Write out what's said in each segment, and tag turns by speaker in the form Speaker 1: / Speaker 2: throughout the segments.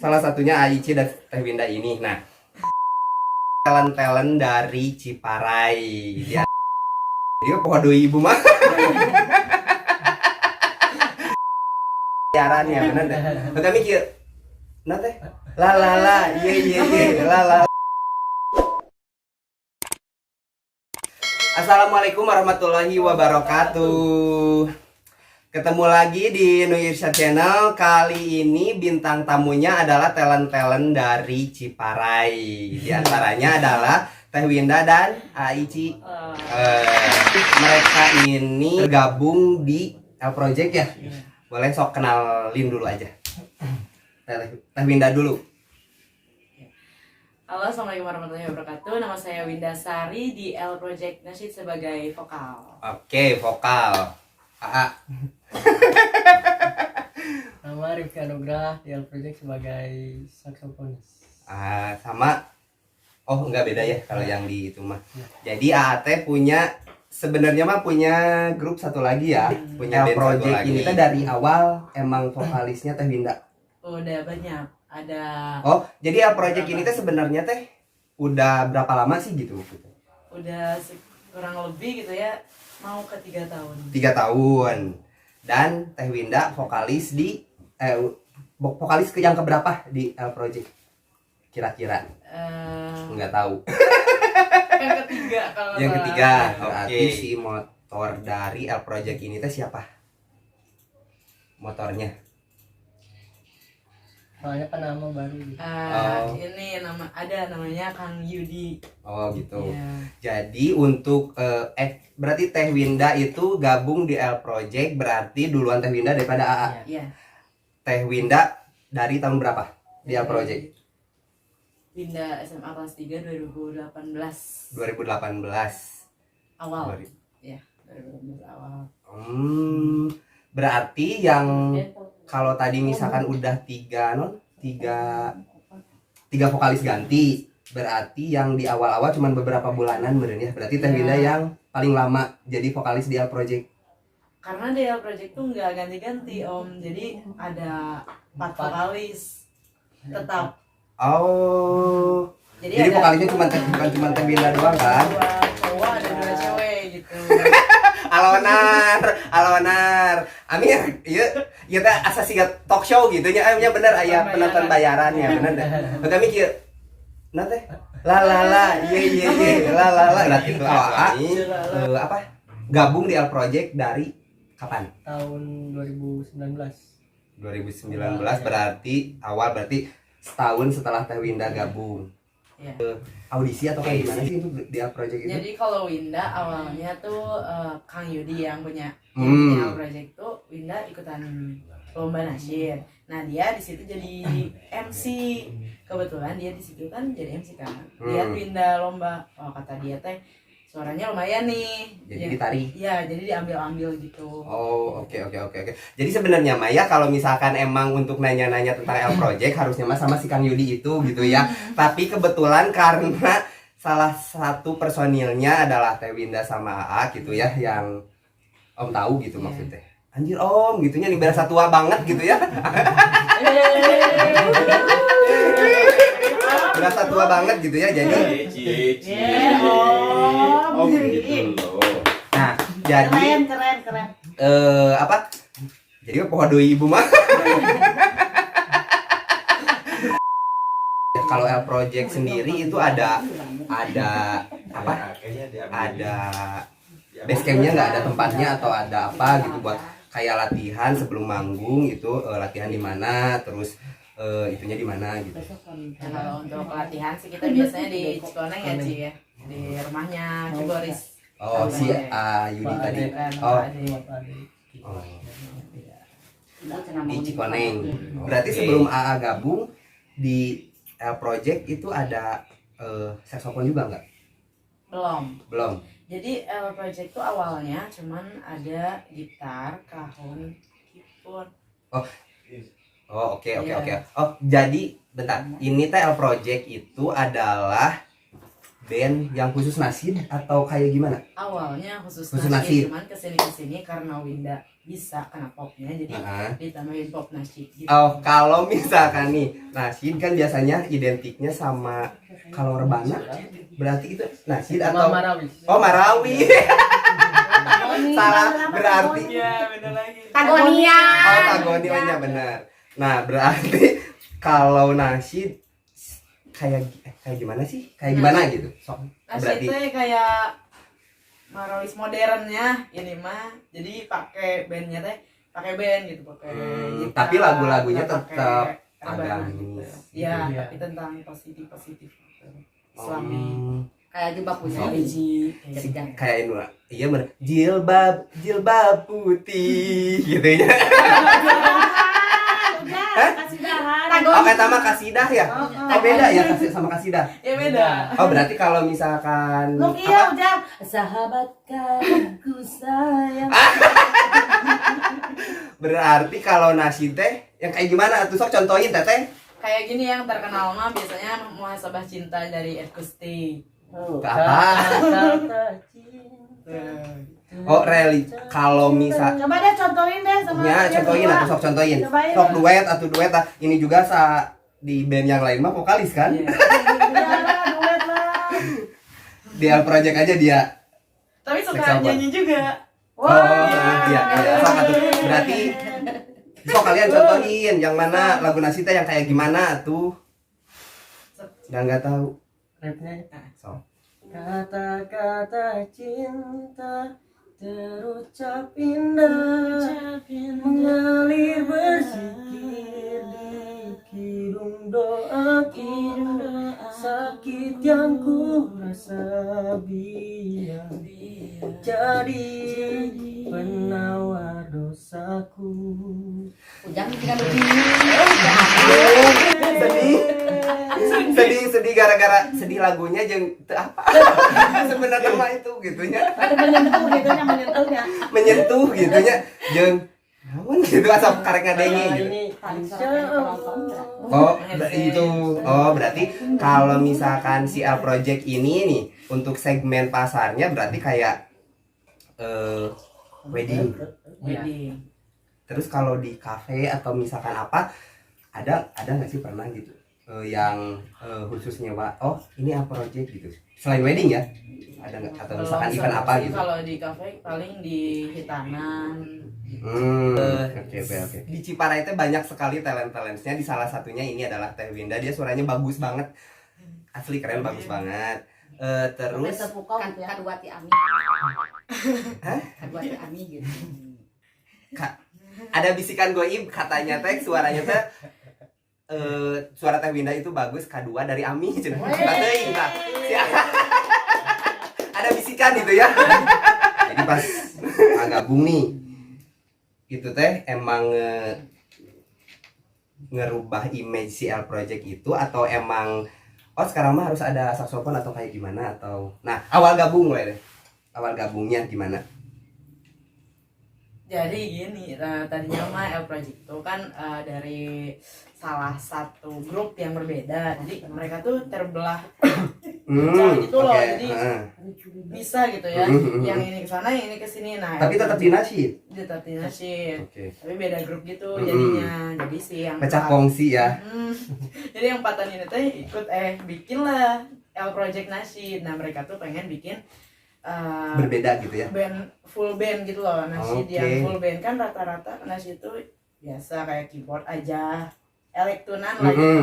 Speaker 1: salah satunya Aici dan Teh Winda ini. Nah, talent-talent dari Ciparai. Dia poho deui ibu mah. Siaran ya bener deh. Kami kieu. Nah teh. La ye la. Assalamualaikum warahmatullahi wabarakatuh. Ketemu lagi di Nuirsa Channel. Kali ini bintang tamunya adalah talent-talent dari Ciparai. Di antaranya adalah Teh Winda dan Aici. Mereka ini tergabung di L Project ya. Boleh sok kenalin dulu aja. Teh Winda dulu.
Speaker 2: Halo, assalamualaikum warahmatullahi wabarakatuh. Nama saya Winda Sari di L Project Nasyid sebagai vokal.
Speaker 1: Oke, vokal. AA.
Speaker 3: Nama Rifki Anugrah di L Project sebagai saksofonis.
Speaker 1: Sama. Oh, enggak beda ya kalau yang di itu mah. Jadi AAT punya sebenarnya mah punya grup satu lagi ya. Punya L Project ini teh dari awal emang vokalisnya Teh Winda.
Speaker 2: Udah banyak. Ada.
Speaker 1: Oh, jadi L Project ini teh sebenarnya teh udah berapa lama sih gitu?
Speaker 2: Udah kurang lebih gitu ya, mau ke 3 tahun.
Speaker 1: 3 tahun. Dan Teh Winda vokalis di vokalis yang keberapa di L Project? Kira-kira? Nggak tahu.
Speaker 2: Yang ketiga kalau
Speaker 1: Yang ketiga. Berarti
Speaker 2: Okay.
Speaker 1: si motor dari L Project ini teh siapa? Motornya?
Speaker 3: Soalnya kan nama baru gitu.
Speaker 2: Ini namanya Kang Yudi.
Speaker 1: Oh gitu.
Speaker 2: Iya.
Speaker 1: Jadi untuk berarti Teh Winda itu gabung di L Project, berarti duluan Teh Winda daripada AA.
Speaker 2: Iya.
Speaker 1: Teh Winda dari tahun berapa di L Project?
Speaker 2: Winda SMA kelas 3 2018.
Speaker 1: 2018
Speaker 2: Awal. Iya, 2018 awal.
Speaker 1: Berarti yang kalau tadi misalkan udah tiga vokalis ganti, berarti yang di awal-awal cuma beberapa bulanan bener ya. Berarti Teh Winda yang paling lama jadi vokalis di L Project.
Speaker 2: Karena di L Project tuh nggak ganti-ganti Om, jadi ada 4 vokalis tetap.
Speaker 1: Oh. Jadi
Speaker 2: ada
Speaker 1: vokalisnya bukan cuma Teh Winda doang kan?
Speaker 2: 2 cowok, ada 2 cewek gitu.
Speaker 1: Alonar. Amir, ieu teh asa siga talk show gitu nya. Bener aya penonton bayaran ya, bener dah. Kami kieu. Nah teh. La ye la. Lah kitu apa? Gabung di L Project dari kapan?
Speaker 3: Tahun 2019.
Speaker 1: 2019 berarti setahun setelah Teh Winda gabung.
Speaker 2: Ya.
Speaker 1: Audisi atau kayak gimana sih untuk di L Project itu?
Speaker 2: Jadi kalau Winda awalnya tuh Kang Yudi yang punya
Speaker 1: Hmm.
Speaker 2: L Project tuh Winda ikutan lomba nasyid. Nah dia di situ jadi MC. Kebetulan dia di situ kan jadi MC kan. Dia Winda lomba. Oh kata dia teh suaranya lumayan nih.
Speaker 1: Jadi ditarik.
Speaker 2: Iya, jadi diambil-ambil gitu.
Speaker 1: Oh, oke. Jadi sebenarnya Maya kalau misalkan emang untuk nanya-nanya tentang L Project harusnya Mas sama si Kang Yudi itu gitu ya. Tapi kebetulan karena salah satu personilnya adalah Teh Winda sama AA gitu ya, yang Om tahu gitu maksudnya. Anjir Om, gitunya nih berasa tua banget gitu ya. Berasa tua banget gitu ya, jadi
Speaker 2: Oh,
Speaker 4: gitu loh.
Speaker 1: nah, jadi
Speaker 2: keren.
Speaker 1: apa? Jadi poho deui ibu mah. Kalau L Project sendiri itu ada apa? Ada base campnya nggak, ada tempatnya atau ada apa gitu buat kayak latihan sebelum manggung itu, latihan di mana, terus itunya di mana gitu.
Speaker 2: Kalau untuk latihan sih kita biasanya di Cikoneng ya Ci ya, di rumahnya Ciboris.
Speaker 1: Oh si Yudi tadi. Oh, di Cikoneng. Berarti sebelum AA gabung di L Project itu ada saxophone juga nggak? Belum.
Speaker 2: Jadi L Project itu awalnya cuman ada gitar, kahon, keyboard.
Speaker 1: Oh oke. Oh jadi bentar, ini teh L Project itu adalah band yang khusus nasyid atau kayak gimana?
Speaker 2: Awalnya khusus
Speaker 1: Khusus
Speaker 2: nasyid,
Speaker 1: nasyid.
Speaker 2: cuman kesini karena Winda bisa karena popnya jadi
Speaker 1: Heeh.
Speaker 2: ditambahin pop nasyid gitu.
Speaker 1: Oh, kalau misalkan nih nasyid kan biasanya identiknya sama kalau rebana berarti itu nasyid
Speaker 3: Sama
Speaker 1: atau
Speaker 3: Marawi.
Speaker 1: oh Marawi. Salah berarti
Speaker 2: Iya, beda lagi.
Speaker 4: Tagonia.
Speaker 1: oh Tagonianya benar. Nah, berarti kalau nasyid kayak gimana sih? Kayak gimana gitu? Sok.
Speaker 2: Nasyid
Speaker 1: Berarti
Speaker 2: teh kayak Marawis modernnya ini mah. Jadi pakai bandnya teh pakai band gitu, pakai gitar,
Speaker 1: tapi lagu-lagunya
Speaker 2: nggak pakai
Speaker 1: tetap
Speaker 2: rebana
Speaker 1: agamis.
Speaker 2: gitu. Ya,
Speaker 3: Iya.
Speaker 2: tapi tentang positif gitu. Islami.
Speaker 4: Kayak jubah punya
Speaker 1: Oh.
Speaker 2: Religi.
Speaker 1: Kayak ini lah. Iya benar. Jilbab putih gitu ya. Oh, kata mah kasidah ya? Oh, beda ya sama kasidah.
Speaker 2: Ya beda.
Speaker 1: Oh, berarti kalau misalkan
Speaker 4: Lu iya udah sahabat karibku sayang.
Speaker 1: berarti kalau nasyid teh yang kayak gimana tuh sok contohin teteh?
Speaker 2: Kayak gini yang terkenal mah biasanya muhasabah cinta dari Ed Gusti.
Speaker 1: Ke apa?
Speaker 3: Kata cinta.
Speaker 1: Oh, kalau misal
Speaker 4: Coba deh contohin deh sama
Speaker 1: ya
Speaker 4: dia
Speaker 1: contohin
Speaker 4: berdua.
Speaker 1: atau sok contohin.
Speaker 4: Cobain.
Speaker 1: Sok duet atau duet ah. Ini juga di band yang lain mah vokalis kan?
Speaker 2: Iya.
Speaker 4: Iya lah, duet lah.
Speaker 1: Di Al Project aja dia.
Speaker 2: Tapi suka
Speaker 1: Sexual
Speaker 2: nyanyi juga.
Speaker 1: Oh, iya. Sok atuh. Berarti sok kalian contohin yang mana lagu nasyidnya yang kayak gimana tuh? Udah nggak tahu.
Speaker 3: Rapnya.
Speaker 1: Sok.
Speaker 3: Kata-kata cinta terucap indah, mengalir berzikir di kidung doaku, sakit yang ku rasa biar jadi penawar dosaku.
Speaker 4: Ujang kita
Speaker 1: Sedih gara-gara sedih lagunya jeung teu apa. Sebenarnya mah itu gitunya.
Speaker 4: ada menyentuh gitu nya menyentuhnya.
Speaker 1: Menyentuh gitunya jeung naon gitu asal karek ngadenge gitu.
Speaker 3: Ini insya Allah.
Speaker 1: Oh, itu. Oh, berarti kalau misalkan si L Project ini nih untuk segmen pasarnya berarti kayak wedding.
Speaker 2: Wedding.
Speaker 1: Terus kalau di cafe atau misalkan apa ada nggak sih pernah gitu yang khususnya Pak? Oh, ini L Project gitu. Selain wedding ya? Ada nggak atau misalkan event apa gitu?
Speaker 2: Kalau di kafe paling di hitanan.
Speaker 1: Oke. Di Ciparai itu banyak sekali talent-talentsnya. Di salah satunya ini adalah Teh Winda. Dia suaranya bagus banget. Asli keren, bagus banget. Terus
Speaker 4: Kan kadua ti Ami. Kadua ti Ami gitu.
Speaker 1: ada bisikan goib katanya teh suaranya teh suara Teh Winda itu bagus kedua dari Ami cenah. Ada bisikan gitu ya. Jadi pas gabung nih itu teh emang ngerubah image si L Project itu atau emang oh sekarang mah harus ada saksofon atau kayak gimana atau nah awal gabung mulai deh awal gabungnya gimana?
Speaker 2: Jadi gini, tadinya mah L Project itu kan dari salah satu grup yang berbeda. Jadi mereka tuh terbelah gitu loh.
Speaker 1: Oke,
Speaker 2: Jadi bisa gitu ya. Yang ini ke sana, yang ini ke sini. Nah,
Speaker 1: tapi tetap di nasyid.
Speaker 2: tetap di nasyid.
Speaker 1: Oke.
Speaker 2: Tapi beda grup gitu jadinya. Jadi si yang
Speaker 1: Pecah kongsi ya.
Speaker 2: Jadi yang empatan ini teh ikut bikin lah L Project nasyid. Nah, mereka tuh pengen bikin
Speaker 1: Berbeda gitu ya.
Speaker 2: band full band gitu loh. Nasyid
Speaker 1: Oke.
Speaker 2: yang full band kan rata-rata nasyid itu biasa kayak keyboard aja, elektronan lah gitu.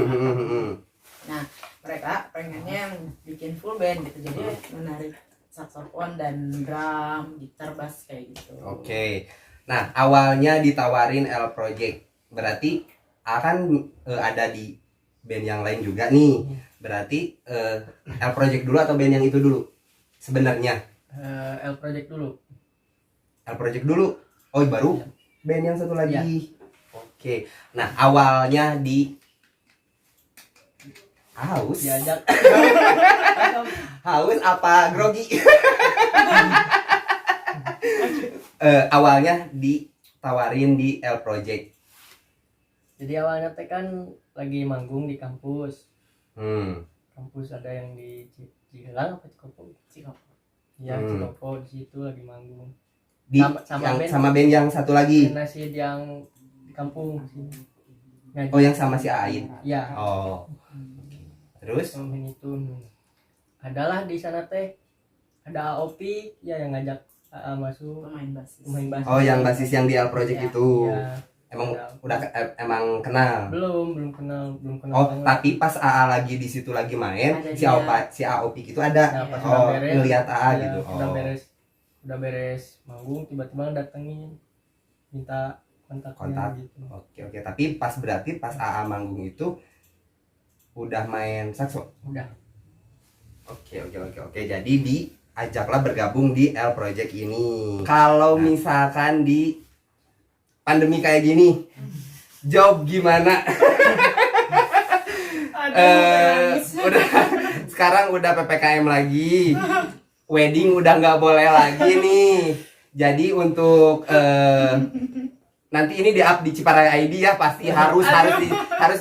Speaker 2: Nah, mereka pengennya yang bikin full band gitu. Jadi menarik saksofon dan drum, gitar, bass kayak gitu.
Speaker 1: Oke. Nah, awalnya ditawarin L Project. Berarti akan ada di band yang lain juga nih. Berarti L Project dulu atau band yang itu dulu? Sebenarnya
Speaker 3: L Project dulu.
Speaker 1: L Project dulu. Oh, baru band yang satu lagi. Oke. Nah, awalnya di haus.
Speaker 3: Diajak.
Speaker 1: Haus apa grogi? Awalnya ditawarin di L Project.
Speaker 3: Jadi awalnya teh kan lagi manggung di kampus.
Speaker 1: Hmm.
Speaker 3: Kampus ada yang di Cihelang apa Cikopo?
Speaker 2: Cikopo.
Speaker 3: Ya, Cikopo di situ lagi manggung.
Speaker 1: di
Speaker 3: Sama band.
Speaker 1: sama band yang satu lagi.
Speaker 3: Nasid yang di kampung sini. Ngaji.
Speaker 1: Oh, yang sama si Ain.
Speaker 3: Ya.
Speaker 1: Oh. Terus
Speaker 3: Main itu. Adalah di sana teh ada AOP ya yang ngajak AA masuk
Speaker 2: Pemain basis.
Speaker 3: pemain basis.
Speaker 1: oh, yang basis yang di L Project
Speaker 2: Iya.
Speaker 1: itu.
Speaker 3: Ya,
Speaker 1: Emang emang kenal.
Speaker 3: belum kenal
Speaker 1: Oh,
Speaker 3: banget.
Speaker 1: tapi pas AA lagi di situ lagi main,
Speaker 2: Ada
Speaker 1: si
Speaker 2: dia.
Speaker 1: si AOP itu ada.
Speaker 3: Nah, pas
Speaker 1: Oh,
Speaker 3: udah beres,
Speaker 1: ngelihat AA
Speaker 3: ya,
Speaker 1: gitu.
Speaker 3: udah
Speaker 1: Oh.
Speaker 3: beres manggung tiba-tiba datengin minta kontaknya
Speaker 1: Kontak.
Speaker 3: gitu.
Speaker 1: Oke. Tapi berarti pas AA manggung itu udah main sakso.
Speaker 3: Udah.
Speaker 1: Oke. Jadi diajaklah bergabung di L Project ini. Kalau misalkan di pandemi kayak gini, job gimana? Udah sekarang udah PPKM lagi. Wedding udah nggak boleh lagi nih. Jadi untuk nanti ini di-up di Ciparai ID ya, pasti harus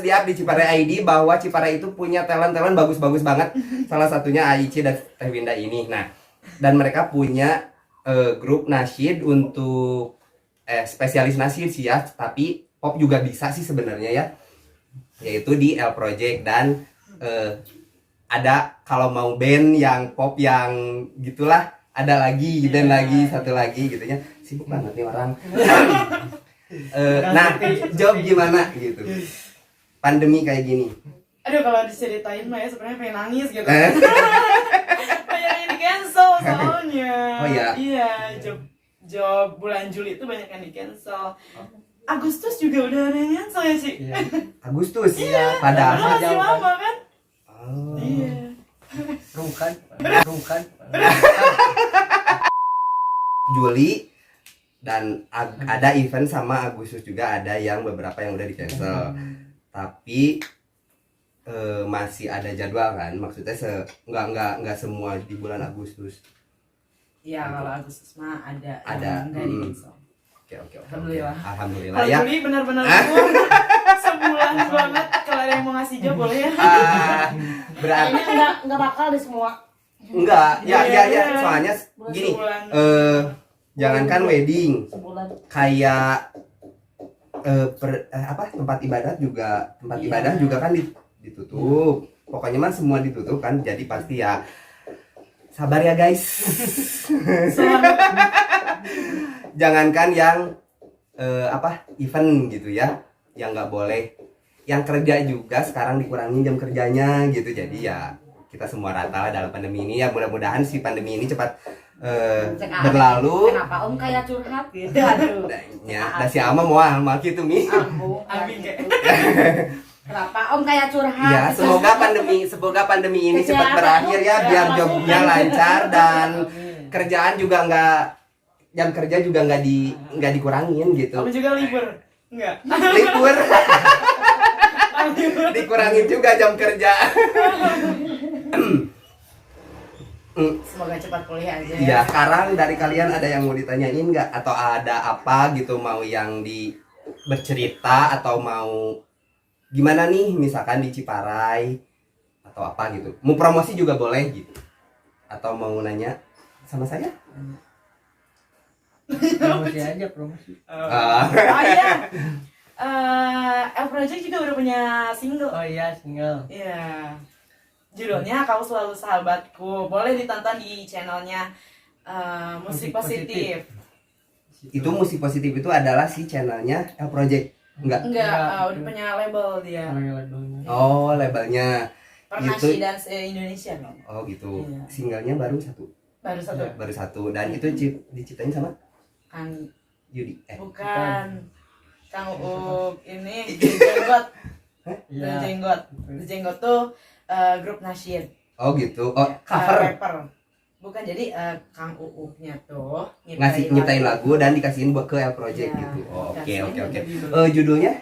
Speaker 1: di up di Ciparai ID bahwa Ciparai itu punya talent bagus-bagus banget. Salah satunya Aici dan Teh Winda ini. Nah, dan mereka punya grup nasyid untuk spesialis nasyid sih ya, tapi pop juga bisa sih sebenarnya ya. Yaitu di L Project dan ada kalau mau band yang pop yang gitulah, ada lagi band lagi satu lagi gitu ya. Sibuk banget nih orang. Nah, job gimana gitu? Pandemi kayak gini.
Speaker 2: Aduh, kalau diceritain mah ya sebenarnya pengen nangis gitu. Banyak yang di cancel soalnya.
Speaker 1: Oh iya.
Speaker 2: Iya, job bulan Juli itu banyak yang di cancel. Agustus juga udah ada yang cancel ya sih.
Speaker 3: Iya.
Speaker 1: Agustus.
Speaker 2: Iya.
Speaker 1: Padahal
Speaker 2: Masih
Speaker 3: jauh kan.
Speaker 2: lama kan?
Speaker 1: Oh.
Speaker 2: Iya.
Speaker 3: Rungkan.
Speaker 1: Juli dan ada event sama Agustus juga, ada yang beberapa yang udah di cancel. Tapi masih ada jadwal kan, maksudnya nggak semua di bulan Agustus.
Speaker 2: Iya, kalau Agustus mah ada.
Speaker 1: Ada.
Speaker 2: Yang nggak di cancel.
Speaker 1: Oke.
Speaker 2: Alhamdulillah.
Speaker 1: Alhamdulillah
Speaker 2: Kalau
Speaker 1: ya.
Speaker 2: Juli benar-benar libur. Sebulan banget. Kalau ada yang mau ngasih job boleh ya.
Speaker 1: Berarti
Speaker 4: Kayaknya enggak bakal deh semua.
Speaker 1: enggak. Ya.
Speaker 2: Iya.
Speaker 1: Soalnya gini,
Speaker 2: Sebulan.
Speaker 1: jangankan wedding,
Speaker 4: Sebulan.
Speaker 1: kayak tempat ibadah juga kan ditutup. Pokoknya mah semua ditutup kan, jadi pasti ya sabar ya guys. Jangankan yang event gitu ya, yang nggak boleh, yang kerja juga sekarang dikurangin jam kerjanya gitu. Jadi ya kita semua rata lah dalam pandemi ini ya, mudah-mudahan si pandemi ini cepat berlalu.
Speaker 4: Kenapa Om kayak curhat gitu? Aduh.
Speaker 1: Ya, si Ama mau gitu mi.
Speaker 4: Ampun.
Speaker 2: Amin kayak.
Speaker 4: Kenapa Om kayak curhat?
Speaker 1: Ya, semoga pandemi ini cepat berakhir ya, biar jobnya lancar dan kerjaan juga jam kerja juga nggak dikurangin gitu.
Speaker 2: Kamu juga libur? Enggak.
Speaker 1: Libur. Dikurangin juga jam kerja.
Speaker 2: Semoga cepat pulih aja ya.
Speaker 1: Ya, sekarang dari kalian ada yang mau ditanyain nggak? Atau ada apa gitu, mau yang bercerita atau mau gimana nih, misalkan di Ciparai atau apa gitu. Mau promosi juga boleh gitu. Atau mau nanya sama saya?
Speaker 3: Promosi aja promosi.
Speaker 2: Oh iya. L Project juga udah punya single.
Speaker 3: Oh iya single.
Speaker 2: Iya. Judulnya Kau Selalu Sahabatku. Boleh ditonton di channelnya Musik Positif.
Speaker 1: Itu Musik Positif itu adalah si channelnya L Project. Enggak.
Speaker 2: Udah punya label dia.
Speaker 3: Labelnya.
Speaker 1: Oh, labelnya.
Speaker 2: Pernah
Speaker 1: Gitu.
Speaker 2: She Dance Indonesia loh.
Speaker 1: Oh gitu.
Speaker 2: Iya.
Speaker 1: Singlenya baru satu.
Speaker 2: Baru satu.
Speaker 1: Dan itu diciptain sama
Speaker 2: Kan
Speaker 1: Yudi.
Speaker 2: bukan Kang Uuk ini Jenggot.
Speaker 3: Iya.
Speaker 2: The Jenggot tuh grup nasyid.
Speaker 1: Oh gitu. Oh, cover.
Speaker 2: Rapper. Bukan, jadi Kang Uuknya tuh
Speaker 1: Nyiptain lagu dan dikasihin buat ke L Project
Speaker 2: Iya,
Speaker 1: gitu. Oh, oke.
Speaker 2: dikasihin
Speaker 1: Judulnya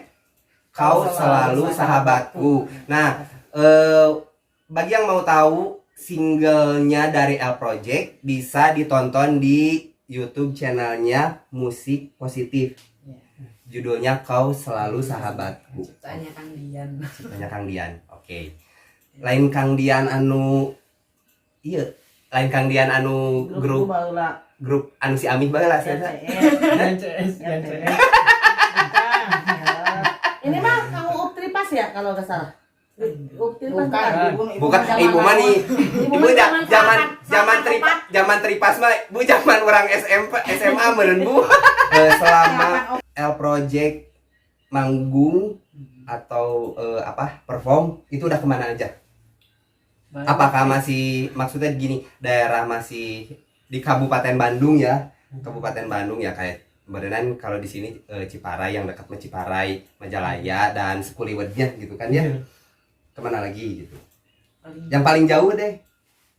Speaker 1: Kau Selalu Sahabatku. Nah, bagi yang mau tahu singlenya dari L Project bisa ditonton di YouTube channelnya Musik Positif.
Speaker 2: Iya.
Speaker 1: Judulnya Kau Selalu Sahabatku.
Speaker 2: Ciptaannya Kang Dian.
Speaker 1: Ciptanya Kang Dian. Oke. Lain Kang Dian anu grup grup anu si Amih bae lah saya.
Speaker 3: dan CS.
Speaker 5: Ini mah kamu Uktripas ya kalau nggak salah. Uktripas
Speaker 1: Bukan ibu mah nih. Ibu zaman tripas mah Bu zaman orang SMA meureun Bu. Selama L Project manggung atau perform itu udah kemana aja? Apakah masih maksudnya gini daerah masih di Kabupaten Bandung ya? Kabupaten Bandung ya kayak beneran kalau di sini Ciparai yang dekat sama Ciparai, Majalaya dan Sekuliwednya gitu kan ya. Kemana lagi gitu? Yang paling jauh deh.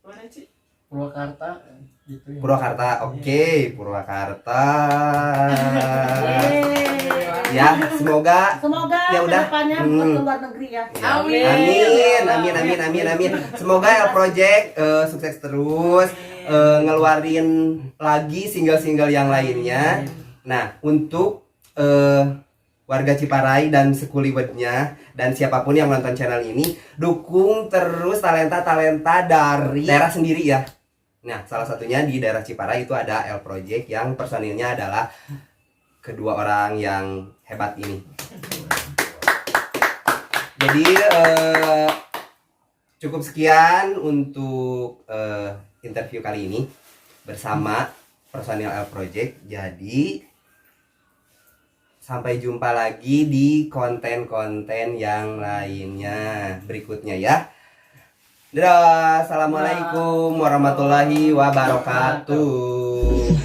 Speaker 2: Mana sih?
Speaker 3: Purwakarta gitu ya.
Speaker 1: Purwakarta. Oke, Purwakarta. Ya, semoga ya udah.
Speaker 5: kedepannya ke luar negeri ya.
Speaker 1: Amin. Semoga El Project sukses terus, ngeluarin lagi single-single yang lainnya. Nah, untuk warga Ciparai dan Sekuliwednya dan siapapun yang nonton channel ini, dukung terus talenta-talenta dari daerah sendiri ya. Nah, salah satunya di daerah Ciparai itu ada El Project yang personilnya adalah kedua orang yang hebat ini. Jadi cukup sekian untuk interview kali ini bersama personil El Project. Jadi sampai jumpa lagi di konten-konten yang lainnya berikutnya ya. Dadah, assalamualaikum warahmatullahi wabarakatuh.